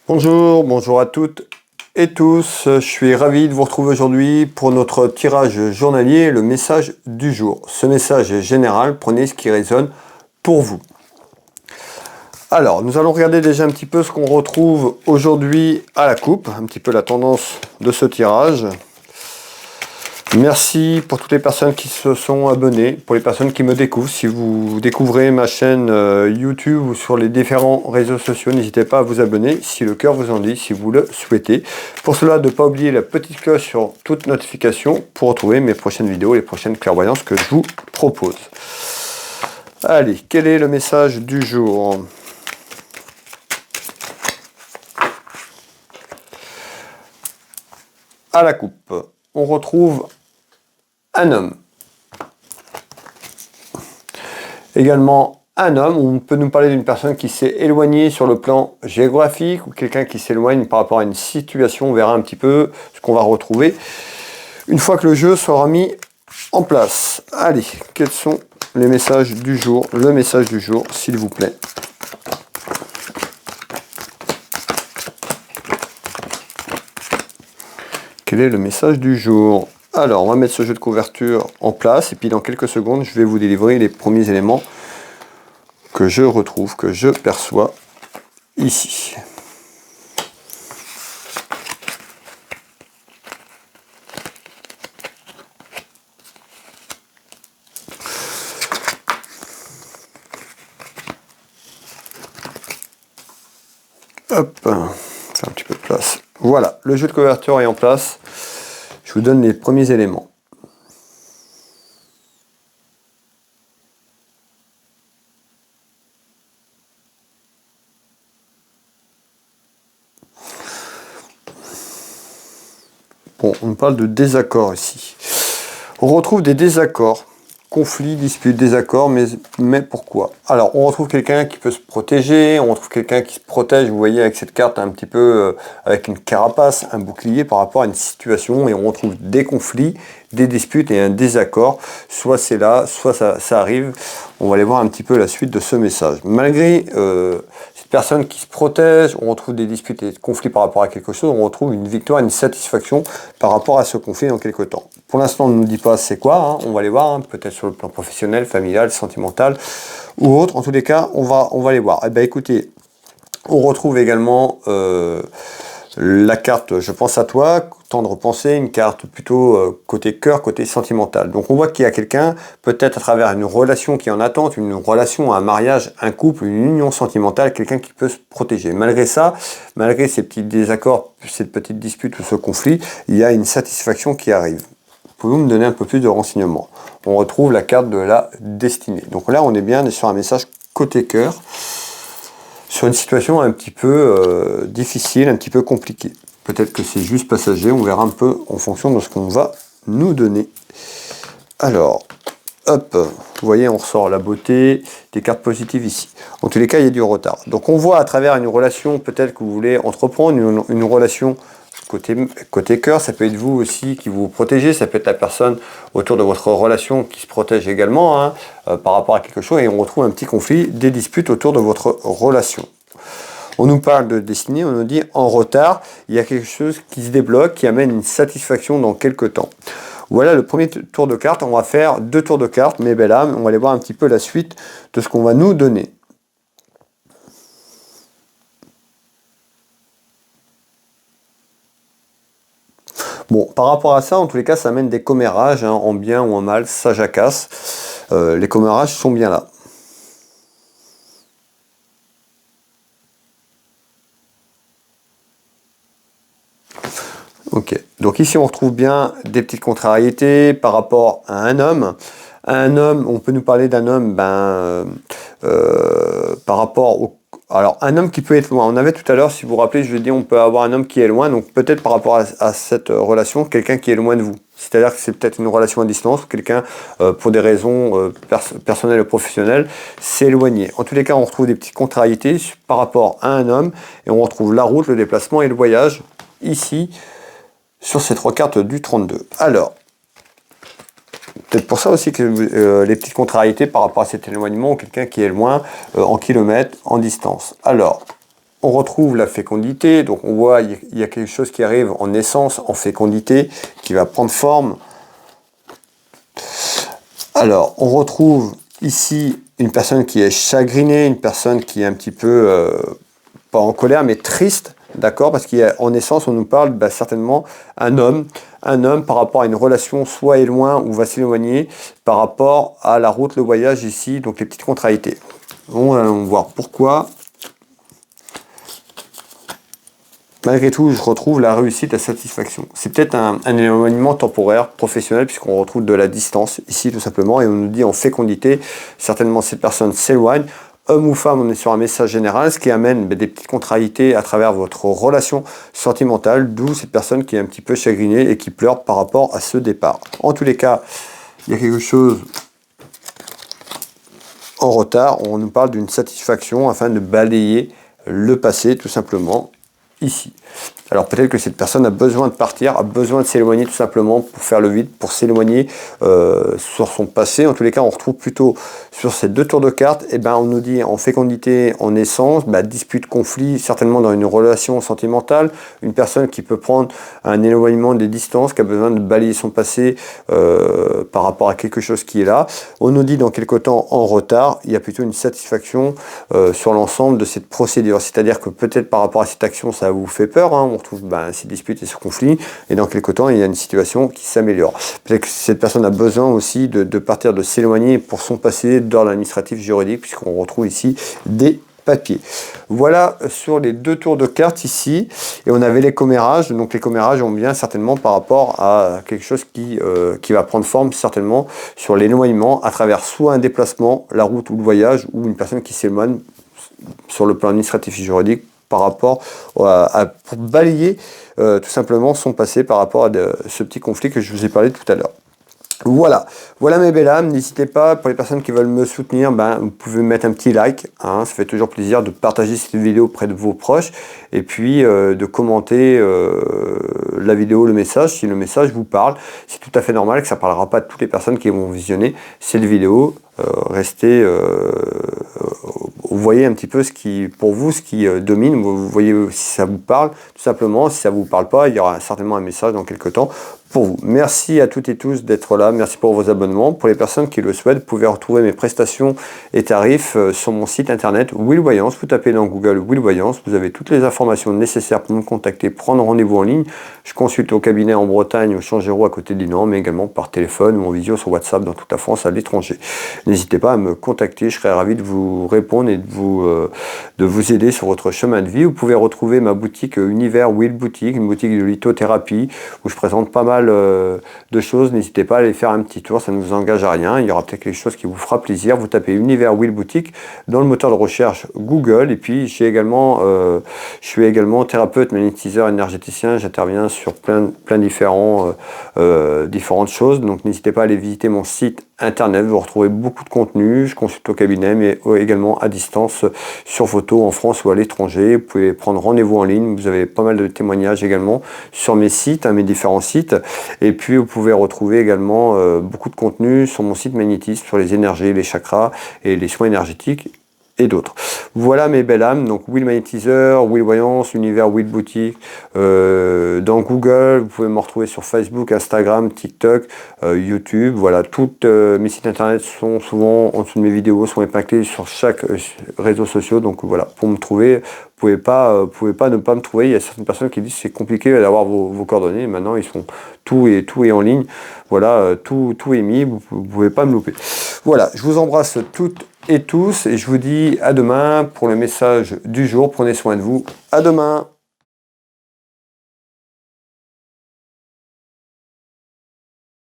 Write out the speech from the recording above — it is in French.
Bonjour à toutes et tous. Je suis ravi de vous retrouver aujourd'hui pour notre tirage journalier, le message du jour. Ce message est général, prenez ce qui résonne pour vous. Alors, nous allons regarder déjà un petit peu ce qu'on retrouve aujourd'hui à la coupe, un petit peu la tendance de ce tirage. Merci pour toutes les personnes qui se sont abonnées, pour les personnes qui me découvrent. Si vous découvrez ma chaîne YouTube ou sur les différents réseaux sociaux, n'hésitez pas à vous abonner si le cœur vous en dit, si vous le souhaitez. Pour cela, ne pas oublier la petite cloche sur toute notification pour retrouver mes prochaines vidéos, les prochaines clairvoyances que je vous propose. Allez, quel est le message du jour ? À la coupe, on retrouve un homme. Également un homme, on peut nous parler d'une personne qui s'est éloignée sur le plan géographique ou quelqu'un qui s'éloigne par rapport à une situation. On verra un petit peu ce qu'on va retrouver une fois que le jeu sera mis en place. Allez, quels sont les messages du jour? Le message du jour, s'il vous plaît. Quel est le message du jour? Alors, on va mettre ce jeu de couverture en place et puis dans quelques secondes, je vais vous délivrer les premiers éléments que je retrouve, que je perçois ici. Hop, faire un petit peu de place. Voilà, le jeu de couverture est en place. Je vous donne les premiers éléments. Bon, on parle de désaccords ici. On retrouve des désaccords, conflits, disputes, désaccords, mais pourquoi? Alors, on retrouve quelqu'un qui peut se protéger, on retrouve quelqu'un qui se protège, vous voyez, avec cette carte un petit peu, avec une carapace, un bouclier par rapport à une situation, et on retrouve des conflits, des disputes et un désaccord. Soit c'est là, soit ça arrive. On va aller voir un petit peu la suite de ce message. Malgré cette personne qui se protège, on retrouve des disputes et des conflits par rapport à quelque chose, on retrouve une victoire, une satisfaction par rapport à ce conflit dans quelque temps. Pour l'instant, on ne nous dit pas c'est quoi, hein, on va les voir, hein, peut-être sur le plan professionnel, familial, sentimental ou autre. En tous les cas, on va les voir. Eh bien, écoutez, on retrouve également la carte Je pense à toi, temps de repenser, une carte plutôt côté cœur, côté sentimental. Donc on voit qu'il y a quelqu'un, peut-être à travers une relation qui est en attente, une relation, un mariage, un couple, une union sentimentale, quelqu'un qui peut se protéger. Malgré ça, malgré ces petits désaccords, cette petite dispute ou ce conflit, il y a une satisfaction qui arrive. Pouvez-vous me donner un peu plus de renseignements? On retrouve la carte de la destinée. Donc là, on est bien sur un message côté cœur, sur une situation un petit peu difficile, un petit peu compliquée. Peut-être que c'est juste passager, on verra un peu en fonction de ce qu'on va nous donner. Alors, hop, vous voyez, on ressort la beauté, des cartes positives ici. En tous les cas, il y a du retard. Donc on voit à travers une relation, peut-être que vous voulez entreprendre une relation côté cœur, ça peut être vous aussi qui vous protégez, ça peut être la personne autour de votre relation qui se protège également hein, par rapport à quelque chose et on retrouve un petit conflit, des disputes autour de votre relation. On nous parle de destinée, on nous dit en retard, il y a quelque chose qui se débloque, qui amène une satisfaction dans quelques temps. Voilà le premier tour de cartes, on va faire 2 tours de cartes, mais belle âme, on va aller voir un petit peu la suite de ce qu'on va nous donner. Bon, par rapport à ça, en tous les cas, ça amène des commérages, hein, en bien ou en mal, ça jacasse. Les commérages sont bien là. Ok, donc ici on retrouve bien des petites contrariétés par rapport à un homme. Un homme, on peut nous parler d'un homme par rapport au... Alors, un homme qui peut être loin. On avait tout à l'heure, si vous vous rappelez, je dis on peut avoir un homme qui est loin, donc peut-être par rapport à cette relation, quelqu'un qui est loin de vous. C'est-à-dire que c'est peut-être une relation à distance, quelqu'un, pour des raisons personnelles ou professionnelles, s'est éloigné. En tous les cas, on retrouve des petites contrariétés par rapport à un homme, et on retrouve la route, le déplacement et le voyage, ici, sur ces 3 cartes du 32. Alors, peut-être pour ça aussi que les petites contrariétés par rapport à cet éloignement, ou quelqu'un qui est loin en kilomètres, en distance. Alors, On retrouve la fécondité, donc on voit il y a quelque chose qui arrive en naissance, en fécondité, qui va prendre forme. Alors, on retrouve ici une personne qui est chagrinée, une personne qui est un petit peu, pas en colère, mais triste, d'accord? Parce qu'en naissance, on nous parle certainement un homme par rapport à une relation soit est loin ou va s'éloigner par rapport à la route, le voyage ici, donc les petites contrariétés. On va voir pourquoi. Malgré tout, je retrouve la réussite, la satisfaction. C'est peut-être un éloignement temporaire, professionnel, puisqu'on retrouve de la distance ici, tout simplement, et on nous dit en fécondité, certainement cette personne s'éloigne. Homme ou femme, on est sur un message général, ce qui amène des petites contrariétés à travers votre relation sentimentale, d'où cette personne qui est un petit peu chagrinée et qui pleure par rapport à ce départ. En tous les cas, il y a quelque chose en retard, on nous parle d'une satisfaction afin de balayer le passé, tout simplement, ici. Alors peut-être que cette personne a besoin de partir, a besoin de s'éloigner tout simplement pour faire le vide, pour s'éloigner sur son passé. En tous les cas, on retrouve plutôt sur ces deux tours de cartes, on nous dit en fécondité, en naissance, dispute, conflit, certainement dans une relation sentimentale, une personne qui peut prendre un éloignement des distances, qui a besoin de balayer son passé par rapport à quelque chose qui est là. On nous dit dans quelque temps en retard, il y a plutôt une satisfaction sur l'ensemble de cette procédure. C'est-à-dire que peut-être par rapport à cette action, ça vous fait peur, on retrouve ces disputes et ce conflit, et dans quelque temps, il y a une situation qui s'améliore. Peut-être que cette personne a besoin aussi de partir, de s'éloigner pour son passé d'ordre administratif juridique, puisqu'on retrouve ici des papiers. Voilà sur les deux tours de cartes ici, et on avait les commérages. Donc les commérages ont bien certainement par rapport à quelque chose qui va prendre forme certainement sur l'éloignement à travers soit un déplacement, la route ou le voyage, ou une personne qui s'éloigne sur le plan administratif et juridique par rapport pour balayer tout simplement son passé par rapport à ce petit conflit que je vous ai parlé tout à l'heure. Voilà mes belles âmes, n'hésitez pas, pour les personnes qui veulent me soutenir, vous pouvez mettre un petit like, ça fait toujours plaisir de partager cette vidéo auprès de vos proches, et puis de commenter la vidéo, le message, si le message vous parle. C'est tout à fait normal que ça ne parlera pas de toutes les personnes qui vont visionner cette vidéo. Restez, vous voyez un petit peu ce qui, pour vous, ce qui domine, vous voyez si ça vous parle, tout simplement. Si ça ne vous parle pas, il y aura certainement un message dans quelques temps pour vous. Merci à toutes et tous d'être là, merci pour vos abonnements. Pour les personnes qui le souhaitent, vous pouvez retrouver mes prestations et tarifs sur mon site internet Will Voyance. Vous tapez dans Google Will Voyance, vous avez toutes les informations nécessaires pour me contacter, prendre rendez-vous en ligne. Je consulte au cabinet en Bretagne, au Changéro à côté de Dinan, mais également par téléphone ou en visio sur WhatsApp dans toute la France, à l'étranger. N'hésitez pas à me contacter, je serai ravi de vous répondre et de vous aider sur votre chemin de vie. Vous pouvez retrouver ma boutique Univers Will Boutique, une boutique de lithothérapie où je présente pas mal de choses. N'hésitez pas à aller faire un petit tour, ça ne vous engage à rien. Il y aura peut-être quelque chose qui vous fera plaisir. Vous tapez Univers Will Boutique dans le moteur de recherche Google. Et puis je suis également thérapeute, magnétiseur, énergéticien. J'interviens sur plein différentes choses. Donc n'hésitez pas à aller visiter mon site internet, vous retrouvez beaucoup de contenu, je consulte au cabinet, mais également à distance sur photo en France ou à l'étranger. Vous pouvez prendre rendez-vous en ligne, vous avez pas mal de témoignages également sur mes sites, mes différents sites. Et puis vous pouvez retrouver également beaucoup de contenu sur mon site magnétisme, sur les énergies, les chakras et les soins énergétiques et d'autres. Voilà mes belles âmes, donc Will Magnétiseur, Will Voyance, Univers Will Boutique, dans Google, vous pouvez me retrouver sur Facebook, Instagram, TikTok, YouTube, voilà, toutes mes sites internet sont souvent en dessous de mes vidéos, sont impactés sur chaque réseau social, donc voilà, pour me trouver, vous pouvez pas ne pas me trouver. Il y a certaines personnes qui disent que c'est compliqué d'avoir vos coordonnées, maintenant ils sont tout est en ligne, voilà, tout est mis, vous pouvez pas me louper. Voilà, je vous embrasse toutes et tous et je vous dis à demain pour le message du jour. Prenez soin de vous. À demain.